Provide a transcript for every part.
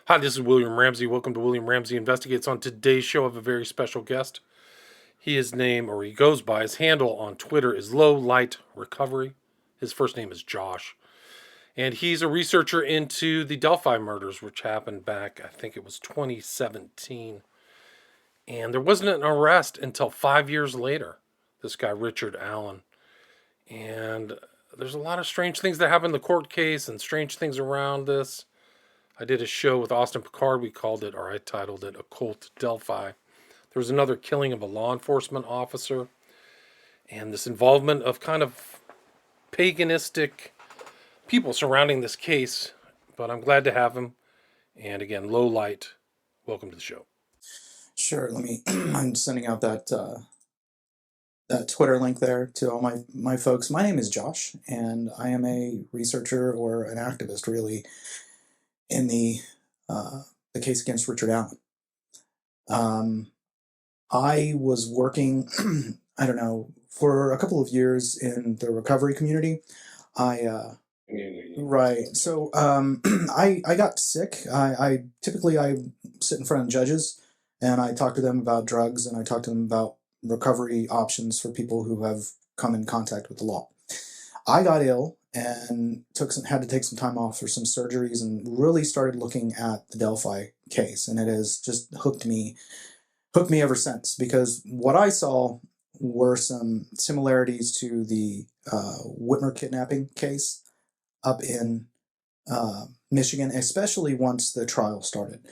Hi, this is William Ramsey. Welcome to William Ramsey Investigates. On today's show, I have a very special guest. His name, or he goes by, his handle on Twitter is Low Light Recovery. His first name is Josh. And he's a researcher into the Delphi murders, which happened back, I think it was 2017. And there wasn't an arrest until 5 years later. This guy, Richard Allen. And there's a lot of strange things that happened in the court case and strange things around this. I did a show with Austin Picard. We called it, or I titled it, Occult Delphi. There was another killing of a law enforcement officer, and this involvement of kind of paganistic people surrounding this case. But I'm glad to have him. And again, Low Light, welcome to the show. Sure. Let me. I'm sending out that Twitter link there to all my folks. My name is Josh, and I am a researcher or an activist, really, in the case against Richard Allen. I was working, I don't know, for a couple of years in the recovery community. Right. So I got sick. I typically I sit in front of judges and I talk to them about drugs and I talk to them about recovery options for people who have come in contact with the law. I got ill and had to take some time off for some surgeries and really started looking at the Delphi case, and it has just hooked me ever since, because what I saw were some similarities to the Whitmer kidnapping case up in Michigan, especially once the trial started.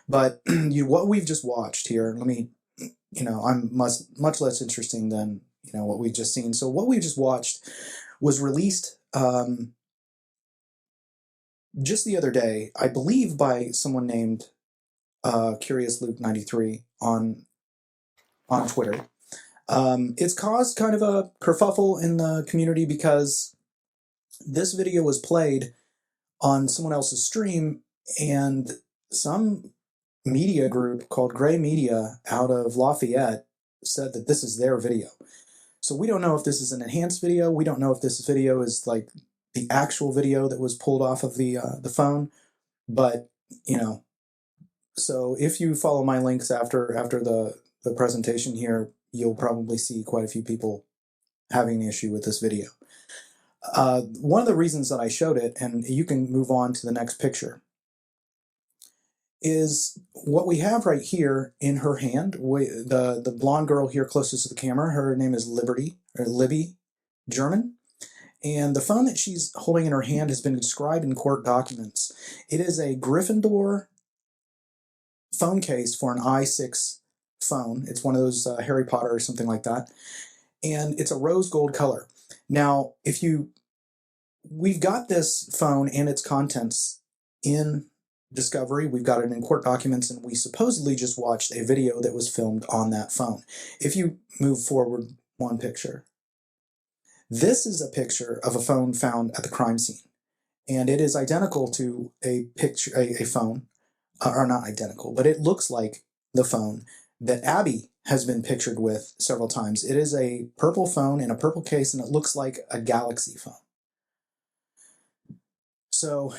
But what we've just watched here, I'm much less interesting than what we've just seen. So what we just watched was released just the other day, I believe, by someone named Curious Luke 93 on Twitter. It's caused kind of a kerfuffle in the community because this video was played on someone else's stream, and some media group called Gray Media out of Lafayette said that this is their video. So we don't know if this is an enhanced video. We don't know if this video is like the actual video that was pulled off of the phone. But so if you follow my links after the presentation here, you'll probably see quite a few people having an issue with this video. One of the reasons that I showed it, and you can move on to the next picture, is what we have right here in her hand. The blonde girl here closest to the camera, her name is Libby German. And the phone that she's holding in her hand has been described in court documents. It is a Gryffindor phone case for an i6 phone. It's one of those Harry Potter or something like that. And it's a rose gold color. Now, we've got this phone and its contents in discovery. We've got it in court documents, and we supposedly just watched a video that was filmed on that phone. If you move forward one picture, this is a picture of a phone found at the crime scene, and it is identical to a phone, or not identical, but it looks like the phone that Abby has been pictured with several times. It is a purple phone in a purple case, and it looks like a Galaxy phone. So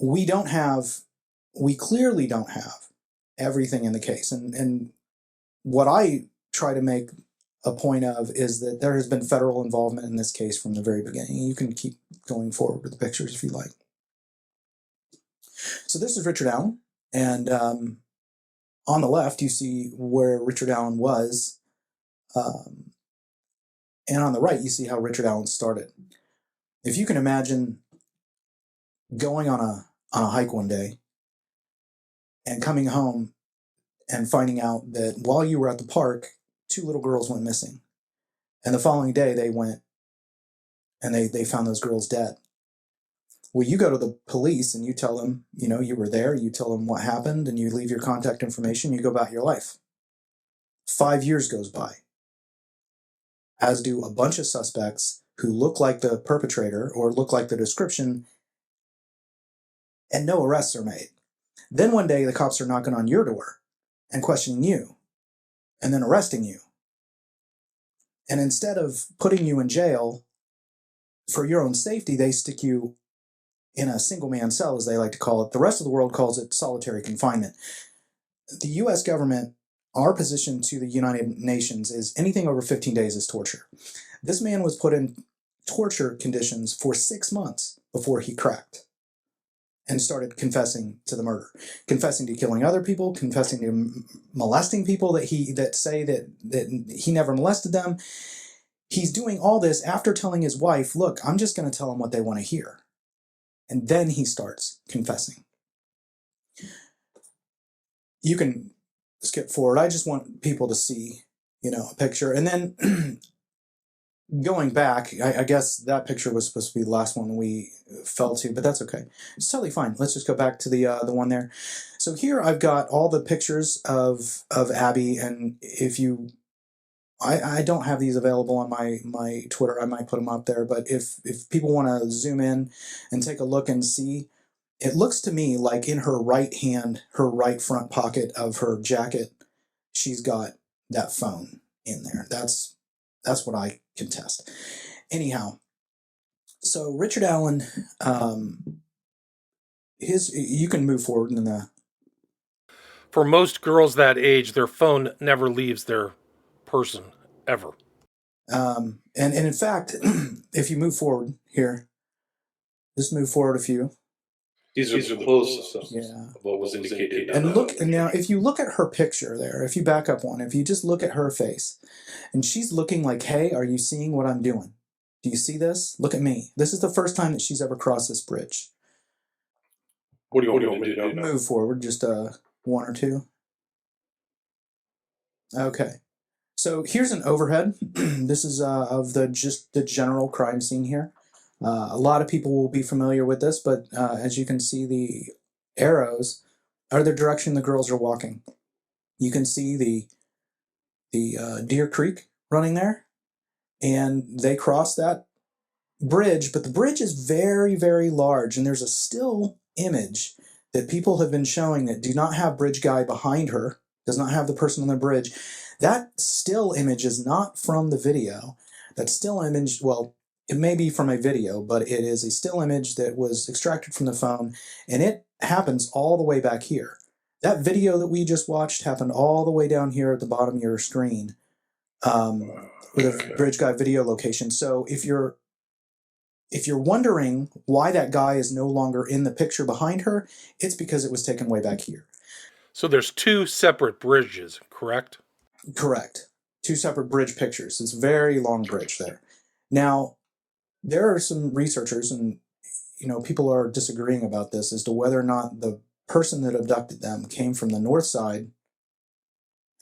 we clearly don't have everything in the case. And what I try to make a point of is that there has been federal involvement in this case from the very beginning. You can keep going forward with the pictures if you like. So this is Richard Allen, and on the left you see where Richard Allen was, and on the right you see how Richard Allen started. If you can imagine going on a hike one day and coming home and finding out that while you were at the park, 2 little girls went missing. And the following day they went and they found those girls dead. Well, you go to the police and you tell them, you were there, you tell them what happened, and you leave your contact information, you go about your life. 5 years goes by, as do a bunch of suspects who look like the perpetrator or look like the description, and no arrests are made. Then one day the cops are knocking on your door and questioning you and then arresting you. And instead of putting you in jail for your own safety, they stick you in a single man cell, as they like to call it. The rest of the world calls it solitary confinement. The U.S. government, our position to the United Nations is anything over 15 days is torture. This man was put in torture conditions for 6 months before he cracked and started confessing to the murder, confessing to killing other people, confessing to molesting people that say that he never molested them. He's doing all this after telling his wife, look, I'm just going to tell them what they want to hear. And then he starts confessing. You can skip forward. I just want people to see, a picture. And then going back, I guess that picture was supposed to be the last one we fell to, but that's okay. It's totally fine. Let's just go back to the one there. So here I've got all the pictures of Abby, and if you, I don't have these available on my Twitter. I might put them up there, but if people want to zoom in and take a look and see, it looks to me like in her right hand, her right front pocket of her jacket, she's got that phone in there. That's what I can test. Anyhow, so Richard Allen, you can move forward in the. For most girls that age, their phone never leaves their person ever. And in fact, if you move forward here, just move forward a few. These are the closest of what was indicated. And now, if you look at her picture there, if you back up one, if you just look at her face, and she's looking like, hey, are you seeing what I'm doing? Do you see this? Look at me. This is the first time that she's ever crossed this bridge. What do you want me to do? Move forward, just one or two. Okay. So here's an overhead. This is of the general crime scene here. A lot of people will be familiar with this, but as you can see, the arrows are the direction the girls are walking. You can see the Deer Creek running there, and they cross that bridge, but the bridge is very, very large, and there's a still image that people have been showing that do not have bridge guy behind her, does not have the person on the bridge. That still image is not from the video. That still image, well, it may be from a video, but it is a still image that was extracted from the phone, and it happens all the way back here. That video that we just watched happened all the way down here at the bottom of your screen with a bridge guy video location. So if you're wondering why that guy is no longer in the picture behind her, it's because it was taken way back here. So there's 2 separate bridges, correct? Correct. 2 separate bridge pictures. It's a very long bridge there. Now, there are some researchers, and people are disagreeing about this as to whether or not the person that abducted them came from the north side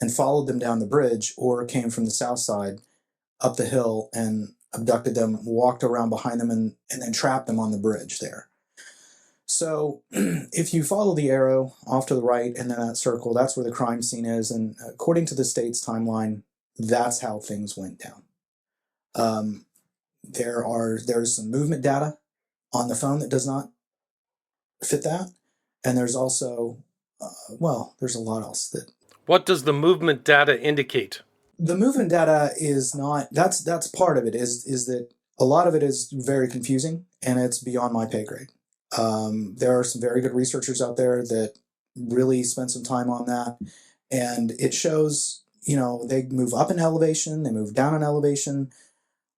and followed them down the bridge, or came from the south side up the hill and abducted them, walked around behind them, and then trapped them on the bridge there. So if you follow the arrow off to the right and then that circle, that's where the crime scene is. And according to the state's timeline, that's how things went down. There's some movement data on the phone that does not fit that. And there's also, there's a lot else that. What does the movement data indicate? The movement data is not, that's part of it, is that a lot of it is very confusing, and it's beyond my pay grade. There are some very good researchers out there that really spend some time on that, and it shows, they move up in elevation, they move down in elevation,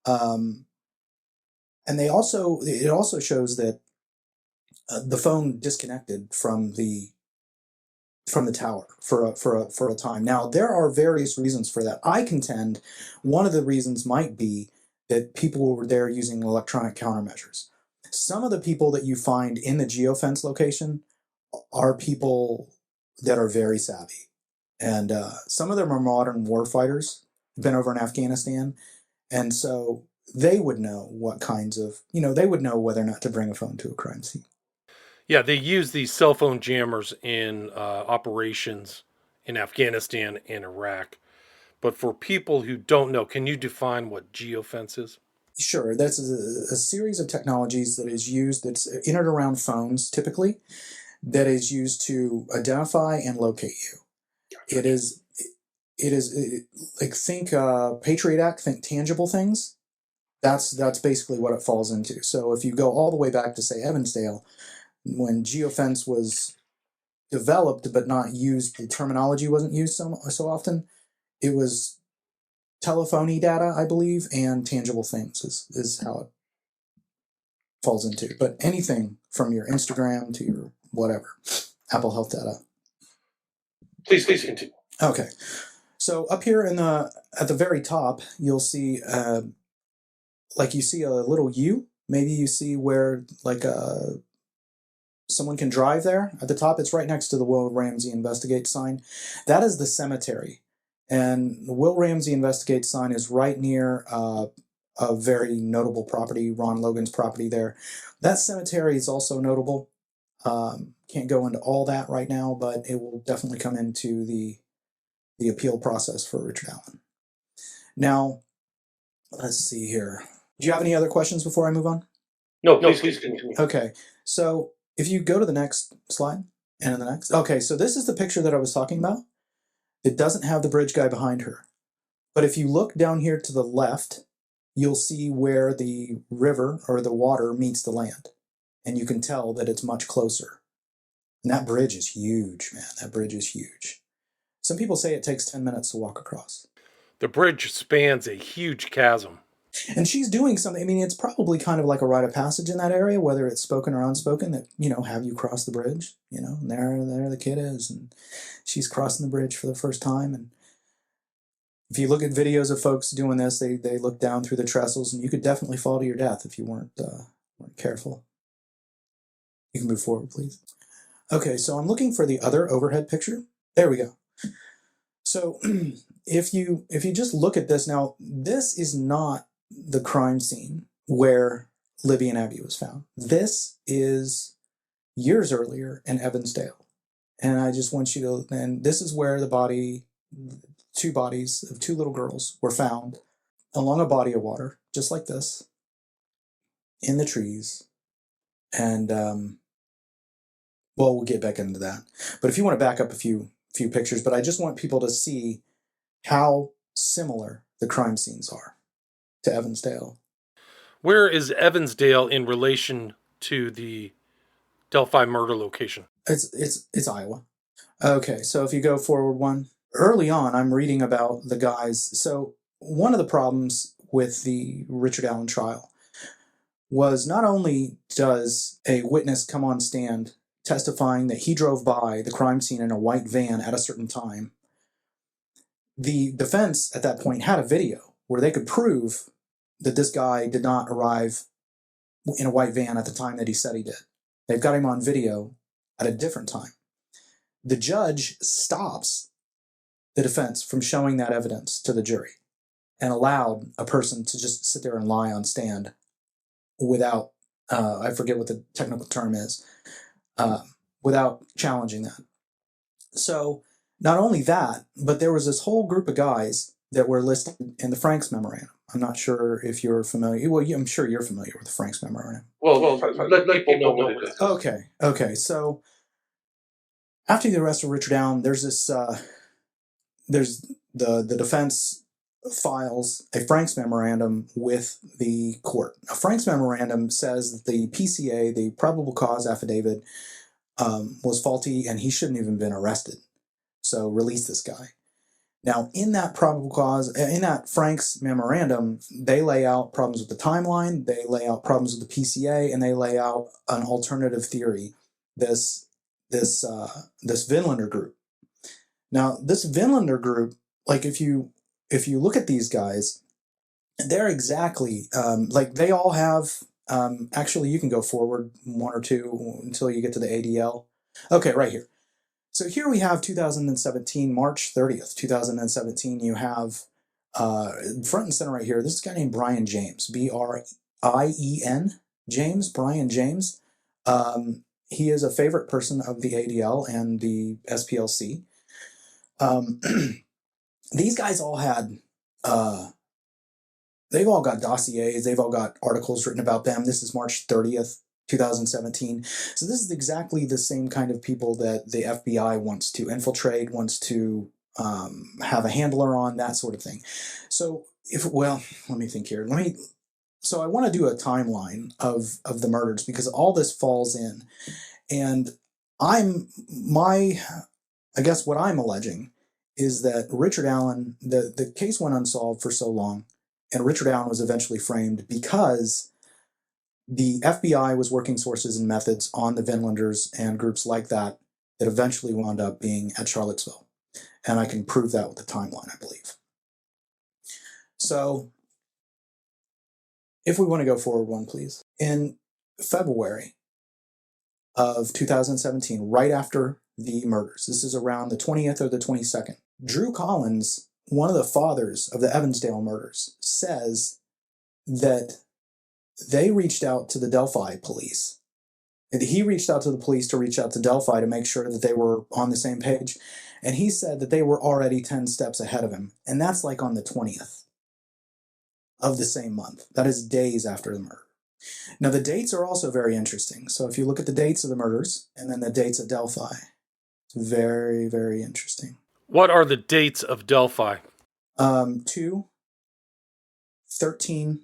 and it also shows that the phone disconnected from the tower for a time. Now, there are various reasons for that. I contend one of the reasons might be that people were there using electronic countermeasures. Some of the people that you find in the geofence location are people that are very savvy. And some of them are modern warfighters, been over in Afghanistan. And so they would know what kinds of, they would know whether or not to bring a phone to a crime scene. Yeah, they use these cell phone jammers in operations in Afghanistan and Iraq. But for people who don't know, can you define what geofence is? Sure. That's a series of technologies that is used, that's in and around phones typically, that is used to identify and locate you. It is like, think Patriot Act, think tangible things. That's basically what it falls into. So if you go all the way back to, say, Evansdale, when geofence was developed but not used, the terminology wasn't used so often. It was telephony data, I believe, and tangible things is how it falls into. But anything from your Instagram to your whatever, Apple Health data. Please continue. Okay. So up here at the very top, you'll see like you see a little U. Maybe you see where like someone can drive there at the top. It's right next to the Will Ramsey Investigate sign. That is the cemetery, and the Will Ramsey Investigate sign is right near a very notable property, Ron Logan's property there. That cemetery is also notable. Can't go into all that right now, but it will definitely come into the appeal process for Richard Allen. Now, let's see here. Do you have any other questions before I move on? No, please continue. Okay, so if you go to the next slide and the next. Okay, so this is the picture that I was talking about. It doesn't have the bridge guy behind her. But if you look down here to the left, you'll see where the river or the water meets the land. And you can tell that it's much closer. And that bridge is huge, man. That bridge is huge. Some people say it takes 10 minutes to walk across. The bridge spans a huge chasm. And she's doing something. I mean, it's probably kind of like a rite of passage in that area, whether it's spoken or unspoken, that, have you cross the bridge, and there the kid is, and she's crossing the bridge for the first time. And if you look at videos of folks doing this, they look down through the trestles, and you could definitely fall to your death if you weren't careful. You can move forward, please. Okay, so I'm looking for the other overhead picture. There we go. So if you just look at this now, this is not the crime scene where Libby and Abby was found. This is years earlier in Evansdale. And I just want you to, and this is where two bodies of two little girls were found along a body of water, just like this, in the trees. And, we'll get back into that. But if you want to back up a few pictures, but I just want people to see how similar the crime scenes are to Evansdale. Where is Evansdale in relation to the Delphi murder location? It's Iowa. Okay, so if you go forward one, early on, I'm reading about the guys. So one of the problems with the Richard Allen trial was not only does a witness come on stand testifying that he drove by the crime scene in a white van at a certain time, the defense at that point had a video where they could prove that this guy did not arrive in a white van at the time that he said he did. They've got him on video at a different time. The judge stops the defense from showing that evidence to the jury and allowed a person to just sit there and lie on stand without, I forget what the technical term is, without challenging that. So not only that, but there was this whole group of guys that were listed in the Franks memorandum. I'm not sure if you're familiar. Well, I'm sure you're familiar with the Franks memorandum. Well, let people know what it is. Okay. So after the arrest of Richard Allen, there's this. There's the defense files a Franks memorandum with the court. A Franks memorandum says that the PCA, the probable cause affidavit, was faulty and he shouldn't even been arrested. So release this guy. Now, in that Franks memorandum, they lay out problems with the timeline, they lay out problems with the PCA, and they lay out an alternative theory. This Vinlander group. Now, this Vinlander group, like if you look at these guys, they're exactly like they all have. Actually, you can go forward one or two until you get to the ADL. Okay, right here. So here we have 2017, March 30th, 2017. You have front and center right here. This is a guy named Brian James, Brien James, Brian James. He is a favorite person of the ADL and the SPLC. These guys all had, they've all got dossiers, they've all got articles written about them. This is March 30th, 2017. So this is exactly the same kind of people that the FBI wants to infiltrate, wants to have a handler on, that sort of thing. So let me think here. So I want to do a timeline of the murders because all this falls in. And I guess what I'm alleging is that Richard Allen, the case went unsolved for so long, and Richard Allen was eventually framed because the FBI was working sources and methods on the Vinlanders and groups like that that eventually wound up being at Charlottesville. And I can prove that with the timeline, I believe. So if we want to go forward one, please. In February of 2017, right after the murders, this is around the 20th or the 22nd, Drew Collins, one of the fathers of the Evansdale murders, says that they reached out to the Delphi police. And he reached out to the police to reach out to Delphi to make sure that they were on the same page. And he said that they were already 10 steps ahead of him. And that's like on the 20th of the same month. That is days after the murder. Now, the dates are also very interesting. So if you look at the dates of the murders and then the dates at Delphi, it's very, very interesting. What are the dates of Delphi? 2, 13,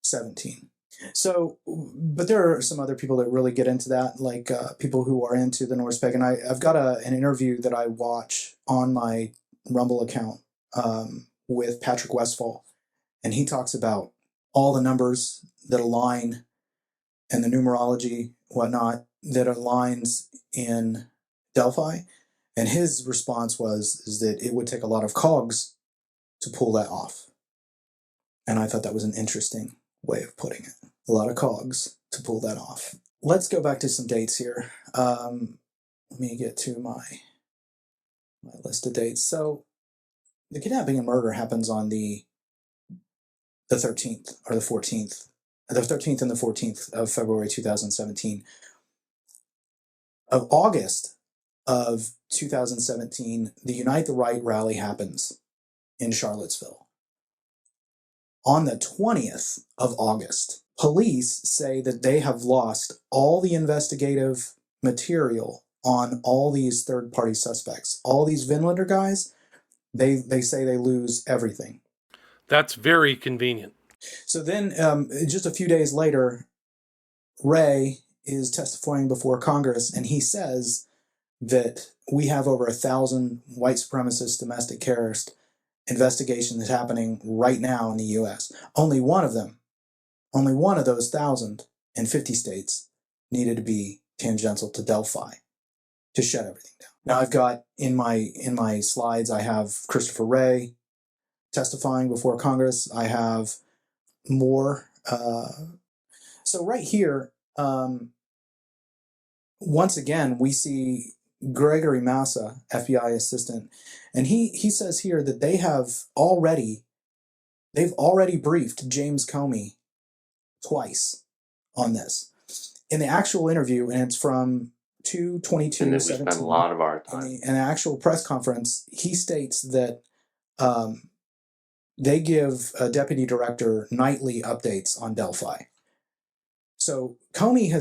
17. So, but there are some other people that really get into that, like people who are into the Norse pagan. I've got an interview that I watch on my Rumble account with Patrick Westfall, and he talks about all the numbers that align and the numerology, whatnot, that aligns in Delphi. And his response is that it would take a lot of cogs to pull that off. And I thought that was an interesting way of putting it. A lot of cogs to pull that off. Let's go back to some dates here. Let me get to my list of dates. So the kidnapping and murder happens on the 13th or the 14th. The 13th and the 14th of February 2017. Of August of 2017, the Unite the Right rally happens in Charlottesville. On the 20th of August, police say that they have lost all the investigative material on all these third-party suspects. All these Vinlander guys, they say they lose everything. That's very convenient. So then, just a few days later, Ray is testifying before Congress, and he says that we have over 1,000 white supremacist domestic terrorist investigations happening right now in the U.S. Only one of them, only one of those 1,050 states needed to be tangential to Delphi to shut everything down. Now I've got in my slides, I have Christopher Wray testifying before Congress. I have more. So right here, once again, we see Gregory Massa, FBI assistant, and he says here that they've already briefed James Comey twice on this. In the actual interview, and it's from 2/22/17. And then we spent a lot of our time. In the actual press conference, he states that they give a deputy director nightly updates on Delphi. So Comey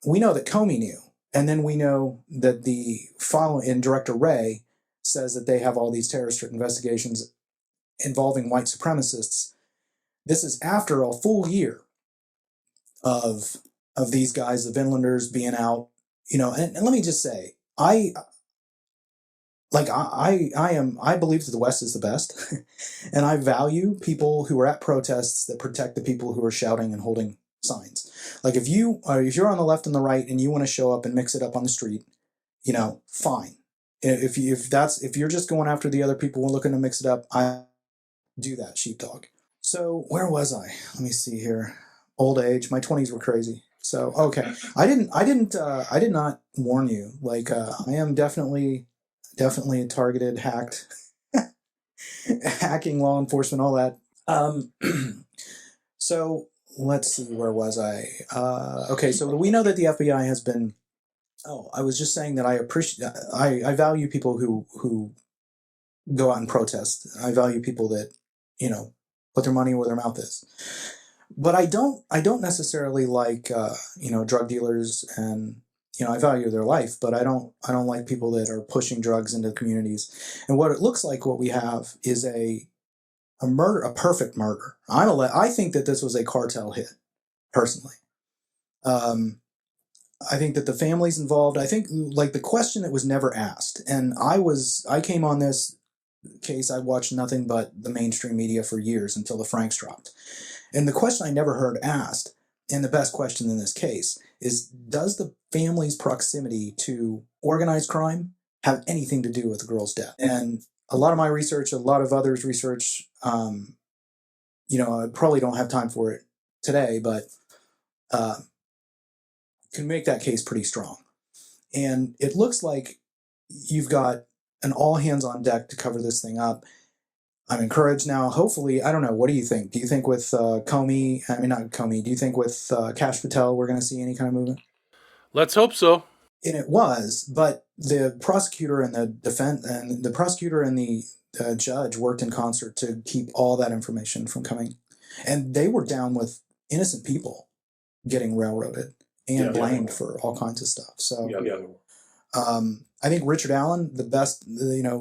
we know that Comey knew, and then we know that and Director Wray says that they have all these terrorist investigations involving white supremacists. This is after a full year of these guys, the Vinlanders, being out, and let me just say, I believe that the West is the best, and I value people who are at protests that protect the people who are shouting and holding signs. Like if you're on the left and the right and you want to show up and mix it up on the street, fine. If you're just going after the other people and looking to mix it up, I do that, sheepdog. So where was I? Let me see here. Old age. My 20s were crazy. So okay, I did not warn you. Like I am definitely targeted, hacked, hacking law enforcement, all that. So let's see, where was I? Okay, so we know that the FBI has been. Oh, I was just saying that I value people who go out and protest. I value people that put their money where their mouth is. But I don't necessarily like drug dealers, and I value their life, but I don't like people that are pushing drugs into communities. And what it looks like, what we have is a a perfect murder. I think that this was a cartel hit, personally. Um, I think that the families involved, I think like the question that was never asked, and I came on this case, I watched nothing but the mainstream media for years until the Franks dropped. And the question I never heard asked, and the best question in this case, is does the family's proximity to organized crime have anything to do with the girl's death? And a lot of my research, a lot of others' research, I probably don't have time for it today, but uh, can make that case pretty strong. And it looks like you've got an all hands on deck to cover this thing up. I'm encouraged now. Hopefully, I don't know. What do you think? Do you think with Comey, I mean, not Comey, do you think with Kash Patel we're going to see any kind of movement? Let's hope so. And it was, but the prosecutor and the prosecutor and the judge worked in concert to keep all that information from coming. And they were down with innocent people getting railroaded and blamed for all kinds of stuff. So I think Richard Allen,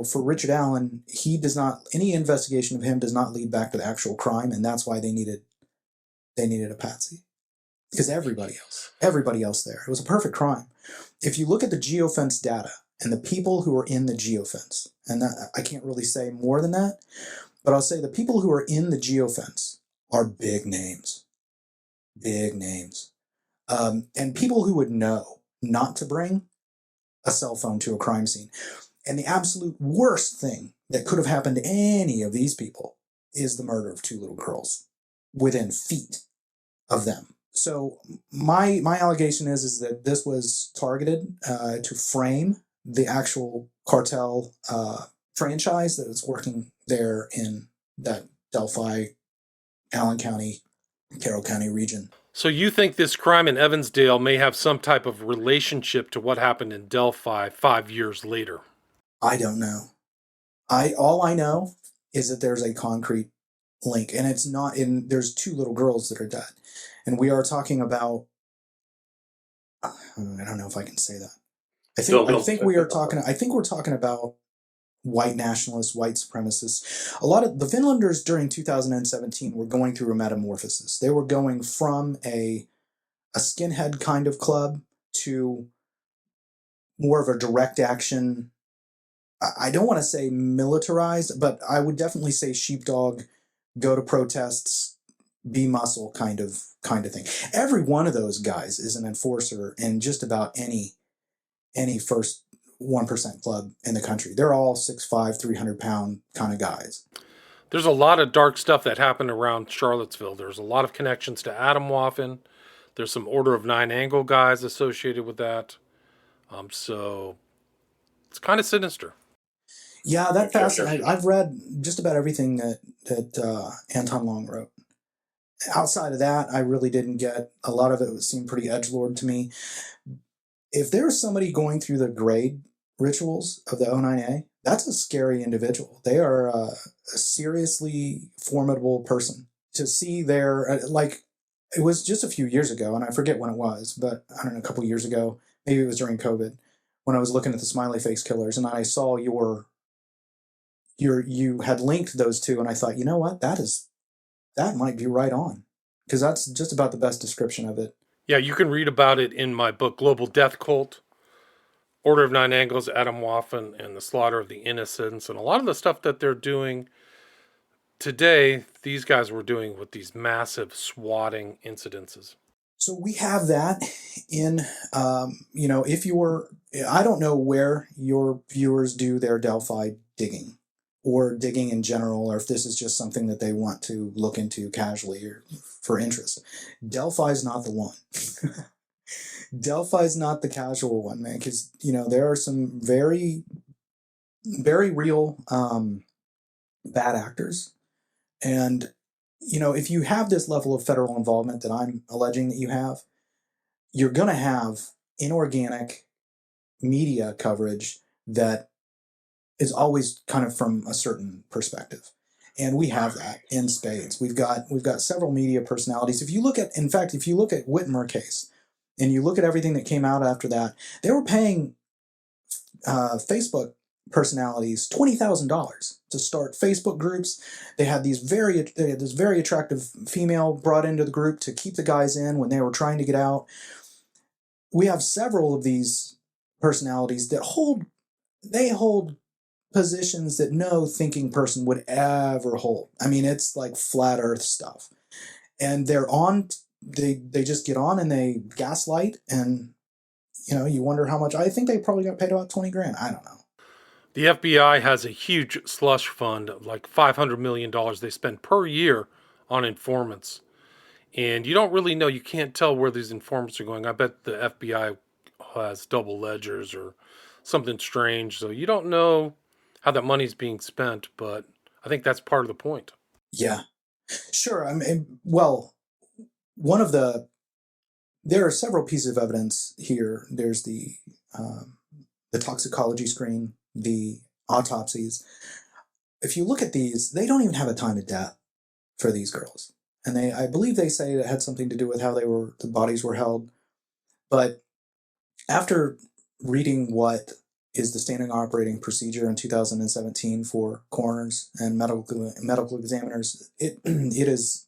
for Richard Allen, any investigation of him does not lead back to the actual crime, and that's why they needed a patsy. Because everybody else there, it was a perfect crime. If you look at the geofence data and the people who are in the geofence, and I can't really say more than that, but I'll say the people who are in the geofence are big names. And people who would know not to bring a cell phone to a crime scene. And the absolute worst thing that could have happened to any of these people is the murder of two little girls within feet of them. So my allegation is that this was targeted to frame the actual cartel franchise that is working there in that Delphi, Allen County, Carroll County region. So you think this crime in Evansdale may have some type of relationship to what happened in Delphi 5 years later? I don't know. All I know is that there's a concrete link, and it's not in. There's two little girls that are dead, and we are talking about. I don't know if I can say that. I think we're talking about white nationalists, white supremacists. A lot of the Finlanders during 2017 were going through a metamorphosis. They were going from a skinhead kind of club to more of a direct action. I don't want to say militarized, but I would definitely say sheepdog, go to protests, be muscle kind of thing. Every one of those guys is an enforcer in just about any first 1% club in the country. They're all 6'5", 300-pound kind of guys. There's a lot of dark stuff that happened around Charlottesville. There's a lot of connections to Atomwaffen. There's some Order of Nine Angle guys associated with that. So it's kind of sinister. Yeah, that fascinating. I've read just about everything that Anton Long wrote. Outside of that, I really didn't get a lot of it. Seemed pretty edgelord to me. If there's somebody going through the grade rituals of the O9A, that's a scary individual. They are a seriously formidable person. To see their, it was just a few years ago, and I forget when it was, but I don't know, a couple years ago, maybe it was during COVID, when I was looking at the smiley face killers, and I saw you had linked those two, and I thought, you know what, that might be right on, because that's just about the best description of it. Yeah, you can read about it in my book, Global Death Cult, Order of Nine Angles, Atomwaffen, and the Slaughter of the Innocents. And a lot of the stuff that they're doing today, these guys were doing with these massive swatting incidences. So we have that in, if I don't know where your viewers do their Delphi digging, or digging in general, or if this is just something that they want to look into casually or for interest. Delphi's not the one. Delphi's not the casual one, man, because, there are some very, very real bad actors. And, if you have this level of federal involvement that I'm alleging that you have, you're going to have inorganic media coverage that is always kind of from a certain perspective. And we have that in spades. We've got several media personalities. If you look at Whitmer case, and you look at everything that came out after that, they were paying Facebook personalities $20,000 to start Facebook groups. They had this very attractive female brought into the group to keep the guys in when they were trying to get out. We have several of these personalities that hold positions that no thinking person would ever hold. I mean, it's like flat earth stuff. And they just get on and they gaslight, and you wonder how much. I think they probably got paid about 20 grand. I don't know. The FBI has a huge slush fund of like $500 million they spend per year on informants. And you don't really know, you can't tell where these informants are going. I bet the FBI has double ledgers or something strange. So you don't know how that money's being spent, but I think that's part of the point. Yeah, sure. I mean, well, there are several pieces of evidence here. There's the toxicology screen, the autopsies. If you look at these, they don't even have a time of death for these girls. And I believe they say it had something to do with how the bodies were held. But after reading what is the standard operating procedure in 2017 for coroners and medical examiners, it is,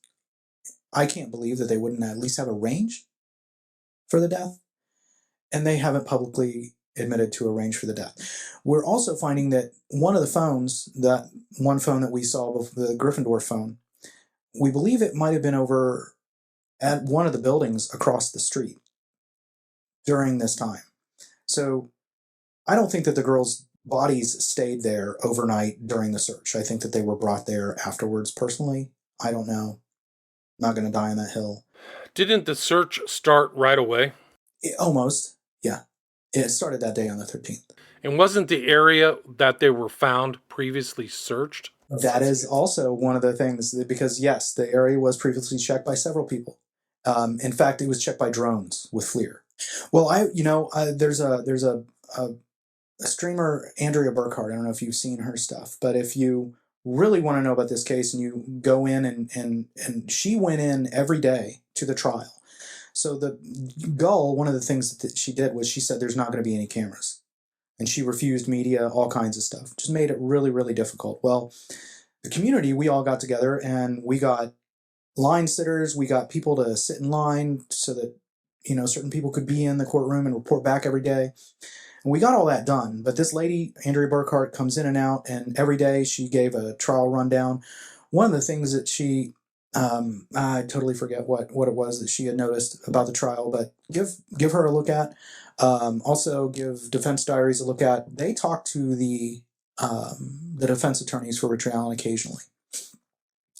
I can't believe that they wouldn't at least have a range for the death. And they haven't publicly admitted to a range for the death. We're also finding that one of the phones, that one phone that we saw, the Gryffindor phone, we believe it might have been over at one of the buildings across the street during this time. So I don't think that the girls' bodies stayed there overnight during the search. I think that they were brought there afterwards, personally. I don't know. Not going to die on that hill. Didn't the search start right away? Almost, yeah. It started that day on the 13th. And wasn't the area that they were found previously searched? That is also one of the things, because yes, the area was previously checked by several people. In fact, it was checked by drones with FLIR. Well, there's a streamer, Andrea Burkhart. I don't know if you've seen her stuff, but if you really want to know about this case, and you go in and she went in every day to the trial. So the Gull, one of the things that she did was she said there's not going to be any cameras. And she refused media, all kinds of stuff. Just made it really, really difficult. Well, the community, we all got together and we got line sitters. We got people to sit in line so that, certain people could be in the courtroom and report back every day. And we got all that done. But this lady, Andrea Burkhart, comes in and out, and every day she gave a trial rundown. One of the things that she, I totally forget what it was that she had noticed about the trial, but give her a look at. Also give Defense Diaries a look at. They talk to the defense attorneys for Richard Allen occasionally,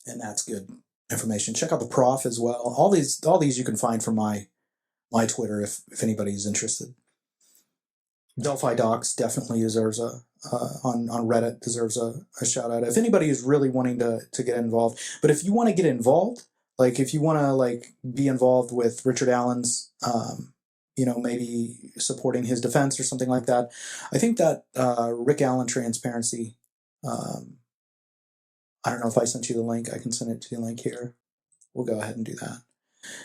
and that's good information. Check out the Prof as well. All these you can find from my Twitter if anybody's interested. Delphi Docs definitely deserves on Reddit deserves a shout out. If anybody is really wanting to get involved, but if you want to get involved, like if you want to be involved with Richard Allen's, maybe supporting his defense or something like that, I think that Rick Allen Transparency. I don't know if I sent you the link. I can send it to you link here. We'll go ahead and do that.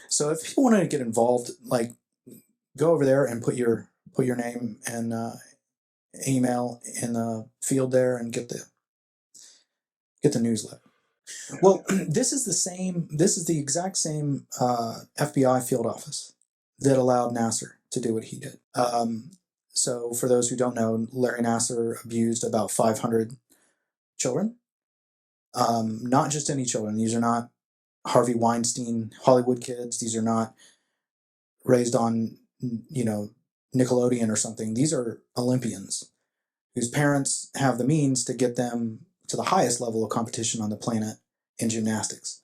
So if people want to get involved, go over there and put your name and email in the field there and get the newsletter. Well, this is the exact same FBI field office that allowed Nassar to do what he did. So for those who don't know, Larry Nassar abused about 500 children. Not just any children. These are not Harvey Weinstein Hollywood kids. These are not raised on, Nickelodeon or something. These are Olympians whose parents have the means to get them to the highest level of competition on the planet in gymnastics.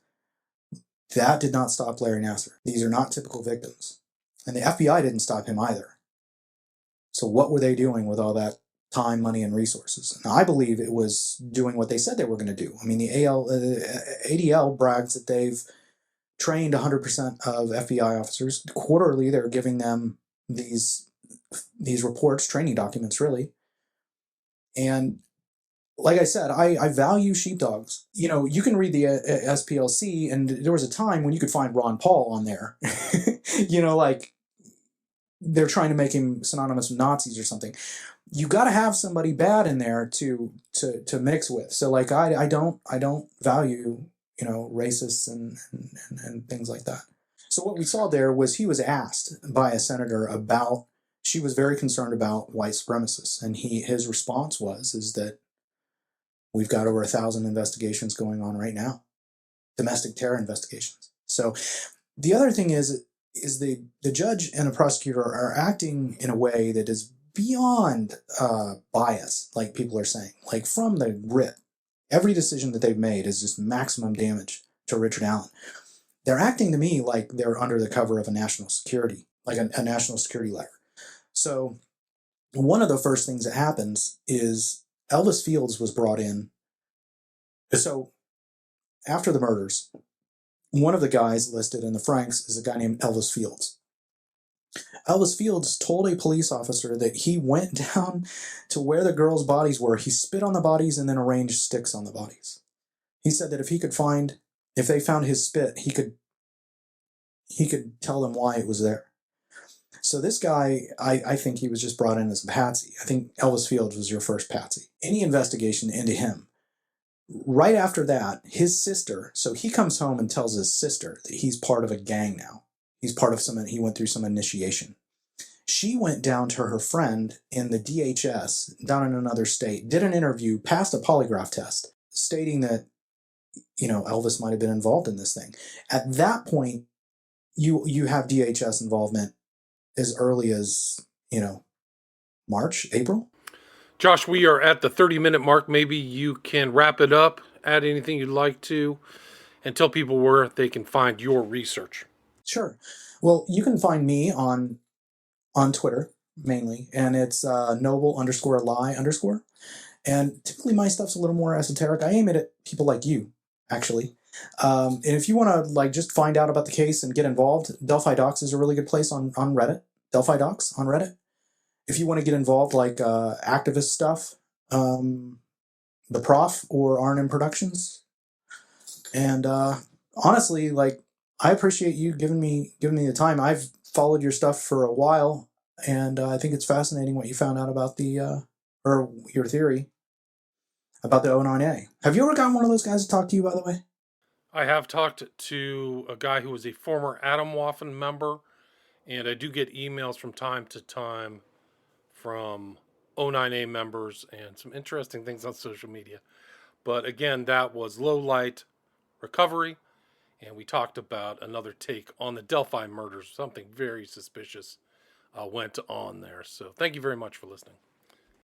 That did not stop Larry Nassar. These are not typical victims. And the FBI didn't stop him either. So what were they doing with all that time, money, and resources? And I believe it was doing what they said they were going to do. I mean, the ADL brags that they've trained 100% of FBI officers. Quarterly, they're giving them these reports, training documents, really. And like I said, I value sheepdogs. You can read the SPLC, and there was a time when you could find Ron Paul on there. they're trying to make him synonymous with Nazis or something. You got to have somebody bad in there to mix with. So like I don't value, you know, racists and things like that. So what we saw there was he was asked by a senator about, she was very concerned about white supremacists, and his response is that we've got over 1,000 investigations going on right now, domestic terror investigations. So the other thing is the judge and the prosecutor are acting in a way that is beyond bias, like people are saying, like from the rip. Every decision that they've made is just maximum damage to Richard Allen. They're acting to me like they're under the cover of a national security, like a national security letter. So one of the first things that happens is Elvis Fields was brought in. So after the murders, one of the guys listed in the Franks is a guy named Elvis Fields. Elvis Fields told a police officer that he went down to where the girls' bodies were. He spit on the bodies and then arranged sticks on the bodies. He said that if they found his spit, he could tell them why it was there. So this guy, I think he was just brought in as a patsy. I think Elvis Fields was your first patsy. Any investigation into him. Right after that, his sister, so he comes home and tells his sister that he's part of a gang now. He went through some initiation. She went down to her friend in the DHS down in another state, did an interview, passed a polygraph test, stating that, you know, Elvis might have been involved in this thing. At that point, you have DHS involvement as early as, you know, March, April. Josh, we are at the 30-minute mark. Maybe you can wrap it up, add anything you'd like to, and tell people where they can find your research. Sure. Well, you can find me on Twitter mainly, and it's noble_lie_. And typically my stuff's a little more esoteric. I aim it at people like you, actually. And if you want to like just find out about the case and get involved, Delphi Docs is a really good place on Reddit. Delphi Docs on Reddit. If you want to get involved, like activist stuff, the Prof or R&M Productions. And honestly, like, I appreciate you giving me the time. I've followed your stuff for a while, and I think it's fascinating what you found out about or your theory about the O9A. Have you ever gotten one of those guys to talk to you, by the way? I have talked to a guy who was a former Atomwaffen member, and I do get emails from time to time from O9A members and some interesting things on social media. But again, that was Low Light Recovery, and we talked about another take on the Delphi murders. Something very suspicious went on there. So thank you very much for listening.